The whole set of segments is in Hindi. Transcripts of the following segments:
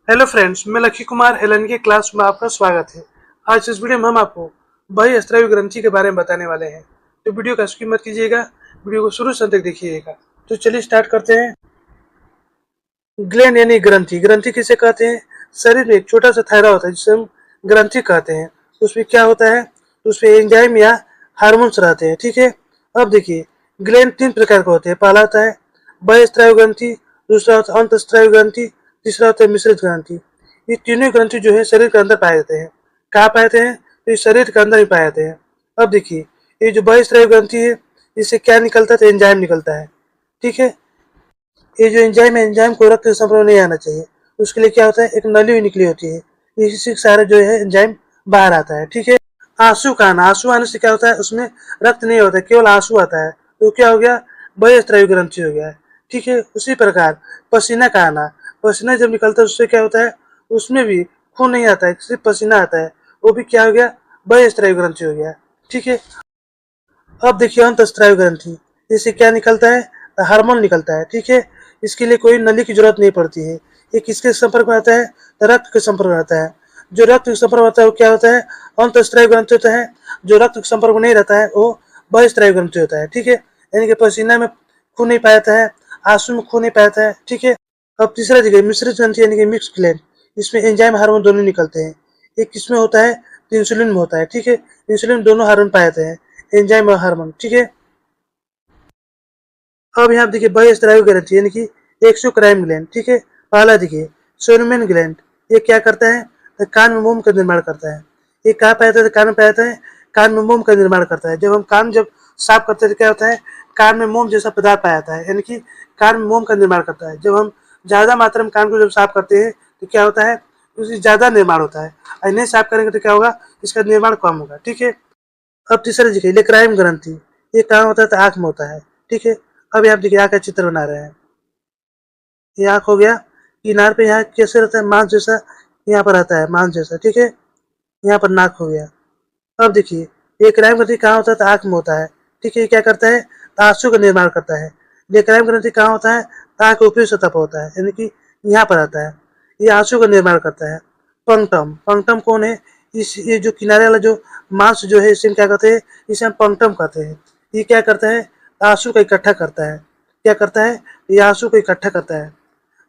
हेलो फ्रेंड्स, मैं लकी कुमार एलन के क्लास में आपका स्वागत है। आज इस वीडियो में हम आपको बहिःस्रावी ग्रंथि के बारे में बताने वाले हैं। तो वीडियो का स्किप मत कीजिएगा, वीडियो को शुरू से अंत तक देखिएगा। तो चलिए स्टार्ट करते हैं। ग्लैंड यानी ग्रंथि। ग्रंथि किसे कहते हैं? शरीर में एक छोटा सा थैला होता है जिसे हम ग्रंथि कहते हैं। उसमें क्या होता है? उसमें एंजाइम या हार्मोन्स रहते हैं। ठीक है। अब देखिए, ग्लैंड तीन प्रकार के होते हैं। पहला होता है बहिःस्रावी ग्रंथि, दूसरा होता है अंतःस्रावी ग्रंथि, तीसरा होता है मिश्रित ग्रंथि। ये तीनों ग्रंथि जो है शरीर के अंदर पाए जाते हैं। कहाँ पाए जाते हैं? तो ये शरीर के अंदर ही पाए जाते हैं। अब देखिए, ये जो बहिःस्रावी ग्रंथि है, इससे क्या निकलता है? तो एंजाइम निकलता है। ठीक है। ये जो एंजाइम है, एंजाइम को रक्त के संपर्क में नहीं आना चाहिए। उसके लिए क्या होता है? एक नली हुई निकली होती है, इसी से सारा जो है एंजाइम बाहर आता है। ठीक है। आंसू का आना। आंसू आने से क्या होता है? उसमें रक्त नहीं होता है, केवल आंसू आता है। तो क्या हो गया? बहिःस्रावी ग्रंथि हो गया है। ठीक है। उसी प्रकार पसीना का आना। पसीना जब निकलता है उससे क्या होता है? उसमें भी खून नहीं आता है, सिर्फ पसीना आता है। वो भी क्या हो गया? बहिःस्रावी ग्रंथि हो गया। ठीक है। अब देखिए अंतःस्रावी ग्रंथि। इससे क्या निकलता है? हार्मोन निकलता है। ठीक है। इसके लिए कोई नली की जरूरत नहीं पड़ती है। ये किसके संपर्क में आता है? तो रक्त के संपर्क में आता है। जो रक्त के संपर्क में आता है वो क्या होता है? अंतःस्रावी ग्रंथि होता है। जो रक्त के संपर्क में नहीं रहता है वो बहिःस्रावी ग्रंथि होता है। ठीक है। यानी कि पसीना में खून नहीं पाया जाता है, आंसू में खून नहीं पाया जाता है। ठीक है। अब तीसरा जगह मिश्रित ग्रंथि यानी कि मिक्स ग्लैंड। इसमें एंजाइम हार्मोन दोनों निकलते हैं। एक किसमें होता है? तो इंसुलिन में होता है। ठीक है। इंसुलिन दोनों हार्मोन पाए जाते हैं, एंजाइम और हार्मोन। ठीक है। अब यहाँ देखिए बहिःस्रावी ग्रंथि यानी कि एक्सोक्राइन ग्लैंड। ठीक है। पहला देखिए सोनमेन ग्लैंड। ये क्या करता है? तो कान में मोम का निर्माण करता है। ये कहाँ पाया जाता है? कान में पाया जाता है। कान में मोम का निर्माण करता है। जब हम कान जब साफ करते हैं तो क्या होता है? कान में मोम जैसा पदार्थ पाया जाता है, यानी कि कान में मोम का निर्माण करता है। जब हम ज्यादा मात्रा में कान को जब साफ करते हैं तो क्या होता है? उसकी ज्यादा निर्माण होता है। और नहीं साफ करेंगे तो क्या होगा? इसका निर्माण कम होगा। ठीक है। अब तीसरा देखिए लेक्राइम ग्रंथि। ये कहाँ होता है? तो आंख में होता है। ठीक है। अब यहाँ देखिए आंख का चित्र बना रहे हैं। ये आंख हो गया। किनार पे यहाँ कैसे रहता है? मांस जैसा यहाँ पर रहता है, मांस जैसा। ठीक है। यहाँ पर नाक हो गया। अब देखिए ये क्राइम ग्रंथि कहाँ होता है? तो आंख में होता है। ठीक है। ये क्या करता है? तो आंसू का निर्माण करता है। ये क्राइम ग्रंथि कहाँ होता है? तो आंख के ऊपरी सतह पर होता है, यानी कि यहाँ पर आता है। ये आंसू का निर्माण करता है। पंक्टम। पंक्टम कौन है? इस ये जो किनारे वाला जो मांस जो है इसे हम क्या कहते हैं? इसे हम पंक्टम कहते हैं। ये क्या करता है? आंसू का इकट्ठा करता है। क्या करता है? ये आंसू को इकट्ठा करता है।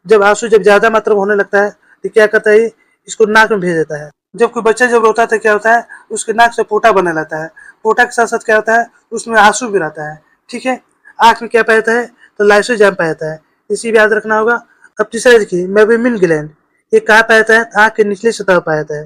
जब आंसू जब ज्यादा मात्रा में होने लगता है तो क्या करता है? इसको नाक में भेज देता है। जब कोई बच्चा जब रोता है तो क्या होता है? उसके नाक से पोटा बनने लगता है। पोटा के साथ साथ क्या होता है? उसमें आंसू भी रहता है। ठीक है। आंख में क्या पाया जाता है? तो लाइसोजाइम पाया जाता है। इसी भी याद रखना होगा। अब तीसरा देखिए मेबेमिन ग्लैंड। ये कहाँ पाया जाता है? आंख के निचले सतह पाया जाता है।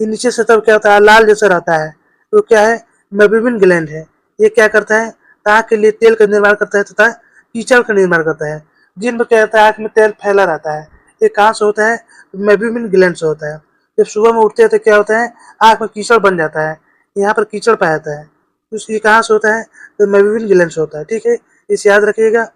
ये नीचे सतह क्या होता है? लाल जैसा रहता है। तो क्या है? मेबेमिन ग्लैंड है। ये क्या करता है? आंख के लिए तेल का निर्माण करता है तथा कीचड़ का निर्माण करता है। दिन में क्या रहता है? आंख में तेल फैला रहता है। ये कहाँ से होता है? मेबेमिन ग्लैंड से होता है। जब सुबह में उठते हैं तो क्या होता है? आंख में कीचड़ बन जाता है। यहाँ पर कीचड़ पाया जाता है। तो ये कहाँ से होता है? तो मेबेमिन ग्लैंड से होता है। ठीक है। इसे याद रखिएगा।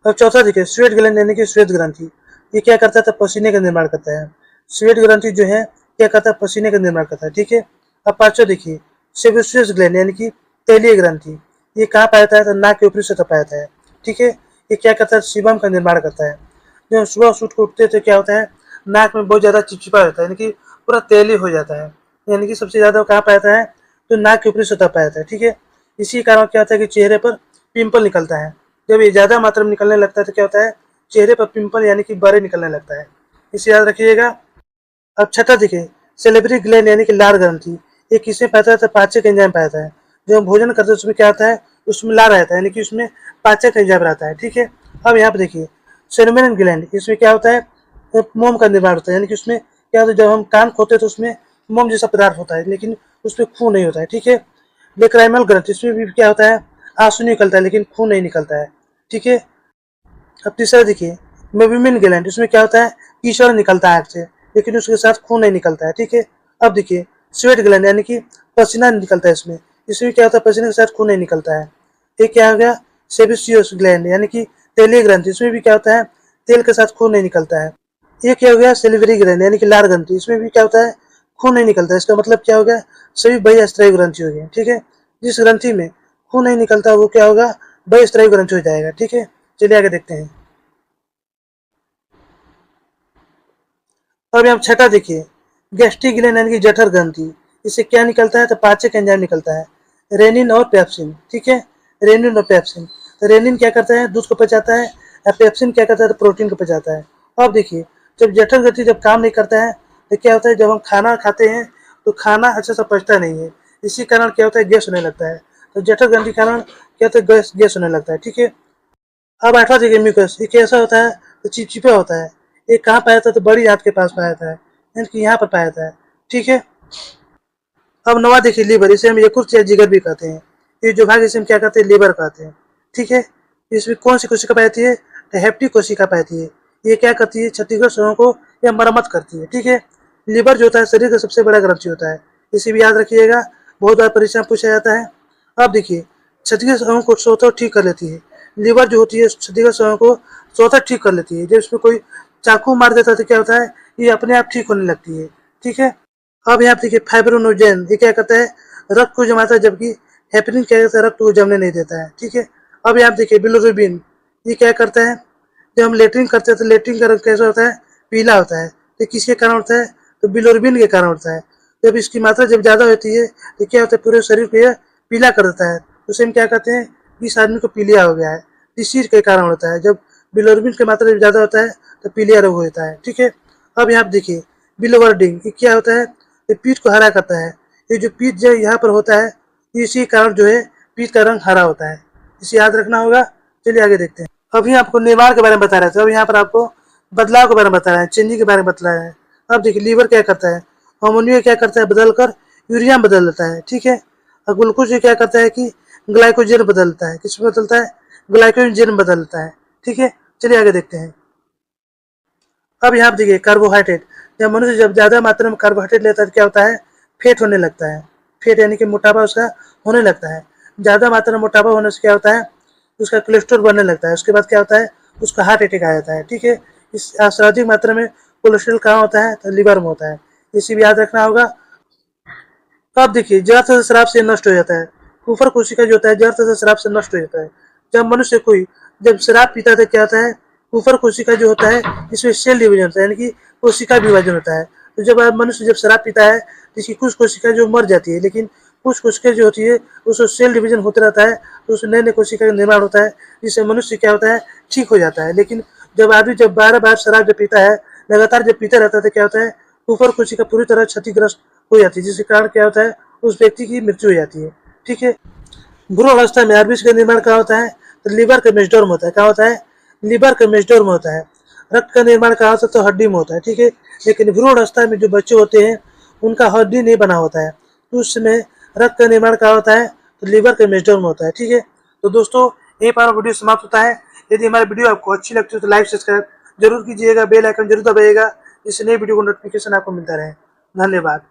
और चौथा देखिए स्वेट ग्लैंड यानी कि श्वेत ग्रंथि। ये क्या करता है? तो पसीने का निर्माण करता है। स्वेट ग्रंथि जो है क्या करता है? पसीने का निर्माण करता है। ठीक है। अब पांचवा देखिए सेबेशियस ग्लैंड यानी कि तैलीय ग्रंथि। ये कहाँ पाया जाता है? तो नाक के ऊपरी सतह पाया जाता है। ठीक है। ये क्या करता है? सीबम का निर्माण करता है। जब हम सुबह उठ के उठते हैं तो क्या होता है? नाक में बहुत ज्यादा चिपचिपा रहता है, यानी कि पूरा तेली हो जाता है। यानी कि सबसे ज्यादा कहाँ पाया जाता है? तो नाक के ऊपरी सतह पाया जाता है। ठीक है। इसी कारण क्या होता है कि चेहरे पर पिंपल निकलता है। जब ये ज्यादा मात्रा में निकलने लगता है तो क्या होता है? चेहरे पर पिंपल यानी कि बरे निकलने लगता है। इसे याद रखिएगा। अब छठा देखिए सेलेब्री ग्लैंड यानी कि लार ग्रंथि। ये किसमें पाया जाता है? पाचक एंजाइम पाया जाता है। जब हम भोजन करते हैं उसमें क्या आता है? उसमें लार रहता है, यानी कि उसमें पाचक एंजाइम रहता है। ठीक है। अब यहाँ पे देखिए सेरेब्रल ग्लैंड। इसमें क्या होता है? मोम का निर्माण होता है, यानी कि उसमें क्या होता है? जब हम कान खोते हैं तो उसमें मोम जैसा पदार्थ होता है, लेकिन उसमें खून नहीं होता है। ठीक है। लेक्राइमल ग्रंथि, इसमें भी क्या होता है? आंसू निकलता है लेकिन खून नहीं निकलता है। ठीक है। अब तीसरा देखिए मेबिमिन ग्लैंड। इसमें क्या होता है? कीचड़ निकलता है आग से, लेकिन उसके साथ खून नहीं निकलता है। ठीक है। अब देखिए स्वेट ग्लैंड यानी कि पसीना निकलता है इसमें। इसमें क्या होता है? पसीने के साथ खून नहीं निकलता है। ये क्या हो गया? सेबेशियस ग्लैंड यानी कि तेलीय ग्रंथि। इसमें भी क्या होता है? तेल के साथ खून नहीं निकलता है। ये क्या हो गया? सेलिवरी ग्लैंड यानी कि लार ग्रंथि। इसमें भी क्या होता है? खून नहीं निकलता है। इसका मतलब क्या हो गया? सभी बहिःस्रावी ग्रंथि हो गए। ठीक है। जिस ग्रंथि में खून नहीं निकलता वो क्या होगा? बहिःस्रावी ग्रंथि हो जाएगा। ठीक है। चलिए आगे देखते हैं। अब अब यहाँ छठा देखिए, गैस्ट्रिक ग्लैंड यानी कि जठर ग्रंथि। इससे क्या निकलता है? तो पाचक एंजाइम निकलता है, रेनिन और पेप्सिन। ठीक है, रेनिन और पेप्सिन। तो रेनिन क्या करता है? दूध को पचाता है, और पेप्सिन क्या करता है? तो प्रोटीन को पचाता है। अब देखिए, जब जठर ग्रंथि जब काम नहीं करता है तो क्या होता है? जब हम खाना खाते हैं तो खाना अच्छा से पचता नहीं है, इसी कारण क्या होता है? गैस होने लगता है। तो जठर ग्रंथि के कारण क्या होता है? गैस होने लगता है। ठीक है, अब आठवां देखिए, म्यूकस। ये कैसा होता है? तो चिपचिपा होता है। ये कहाँ पाया जाता है? तो बड़ी आंत के पास पाया जाता है, यानी कि यहाँ पर पाया जाता है। ठीक है, अब नवा देखिए, लीवर। इसे हम यकृत या जिगर भी कहते हैं। ये जो भाग इसे हम क्या कहते हैं? लीवर कहते हैं। ठीक है, इसमें कौन सी कोशिका पाई जाती है? तो हेप्टिक कोशिका पाई जाती है। ये क्या करती है? क्षतिग्रस्त अंगों को या मरम्मत करती है। ठीक है, लीवर जो होता है शरीर का सबसे बड़ा ग्रंथि होता है, इसे भी याद रखिएगा, बहुत बार परीक्षा में पूछा जाता है। अब देखिए, क्षतिग्रस्त अंगों को स्वतः ठीक कर लेती है। लीवर जो होती है क्षतिग्रस्त अंगों को स्वतः ठीक कर लेती है। जब इसमें कोई चाकू मार देता है तो क्या होता है? ये अपने आप ठीक होने लगती है। ठीक है, अब यहाँ पे देखिए, फाइब्रोनोजेन। ये क्या करता है? रक्त को जमाता है, जबकि हेपरिन क्या करता है? रक्त को जमने नहीं देता है। ठीक है, अब यहाँ पे देखिए, बिलिरुबिन। ये क्या करता है? जब हम लेटरिन करते हैं तो लेटरिन का रंग कैसा होता है? पीला होता है। तो किसके कारण होता है? तो बिलिरुबिन के कारण होता है। जब इसकी मात्रा जब ज्यादा होती है तो क्या होता है? पूरे शरीर को यह पीला कर देता है। उसे हम क्या कहते हैं? इस आदमी को पीलिया हो गया है। इस चीज के कारण होता है, जब बिलिरुबिन की मात्रा जब ज्यादा होता है तो पीलिया रोग होता है। ठीक है, अब यहाँ पे देखिए, बिलोवर्डिंग। ये क्या होता है? ये पीठ को हरा करता है। ये जो पीठ जो यहाँ पर होता है, इसी कारण जो है पीठ का रंग हरा होता है, इसे याद रखना होगा। चलिए आगे देखते हैं। अभी आपको निर्माण के बारे में बता रहे थे, अब यहाँ पर आपको बदलाव के बारे में बता रहे हैं, चेंजिंग के बारे में बता रहे हैं। अब देखिए, लीवर क्या करता है? अमोनिया क्या करता है? बदलकर यूरिया में बदल देता है। ठीक है, और ग्लूकोज ये क्या करता है कि ग्लाइकोजन बदलता है। किसमें बदलता है? ग्लाइकोजन में बदलता है। ठीक है, चलिए आगे देखते हैं। अब यहाँ पे देखिए, कार्बोहाइड्रेट। जब मनुष्य जब ज्यादा मात्रा में कार्बोहाइड्रेट लेता है तो क्या होता है? फैट होने लगता है। फैट यानी कि मोटापा उसका होने लगता है। ज्यादा मात्रा में मोटापा होने से क्या होता है? उसका कोलेस्ट्रॉल बढ़ने लगता है। उसके बाद क्या होता है? उसका हार्ट अटैक आ जाता है। ठीक है, इस सर्वाधिक मात्रा में कोलेस्ट्रॉल कहाँ होता है? तो लिवर में होता है, इसे भी याद रखना होगा। अब देखिए, जहर तथा शराब से नष्ट हो जाता है। कुफर कोशिका जो होता है, जहर तथा शराब से नष्ट हो जाता है। जब मनुष्य कोई जब शराब पीता है तो क्या होता है? कुफर कोशिका जो होता है, इसमें सेल डिवीजन होता है, यानी कि कोशिका विभाजन होता है। तो जब मनुष्य जब शराब पीता है तो इसकी कुछ कोशिका जो मर जाती है, लेकिन कुछ कोशिका जो होती है उसको सेल डिवीजन होता रहता है, तो उसमें नए नए कोशिका का निर्माण होता है, जिससे मनुष्य क्या होता है? ठीक हो जाता है। लेकिन जब आदमी जब बार बार शराब जब पीता है, लगातार जब पीता रहता है तो क्या होता है? कुफर कोशिका पूरी तरह क्षतिग्रस्त हो जाती है, जिसके कारण क्या होता है? उस व्यक्ति की मृत्यु हो जाती है। ठीक है, भ्रूण अवस्था में आरबीसी का निर्माण कहाँ होता है? तो लीवर के मेसडोर में होता है। क्या होता है? लीवर के मेसडोर में होता है। रक्त का निर्माण कहाँ होता है? तो हड्डी में होता है। ठीक है, लेकिन भ्रूण अवस्था में जो बच्चे होते हैं उनका हड्डी नहीं बना होता है, तो उस समय रक्त का निर्माण कहाँ होता है? तो लीवर के मेसडोर में होता है। ठीक है, तो दोस्तों यही पर वीडियो समाप्त होता है। यदि हमारी वीडियो आपको अच्छी लगती है तो लाइक सब्सक्राइब जरूर कीजिएगा, बेल आइकन जरूर दबाइएगा, जिससे नई वीडियो को नोटिफिकेशन आपको मिलता रहे। धन्यवाद।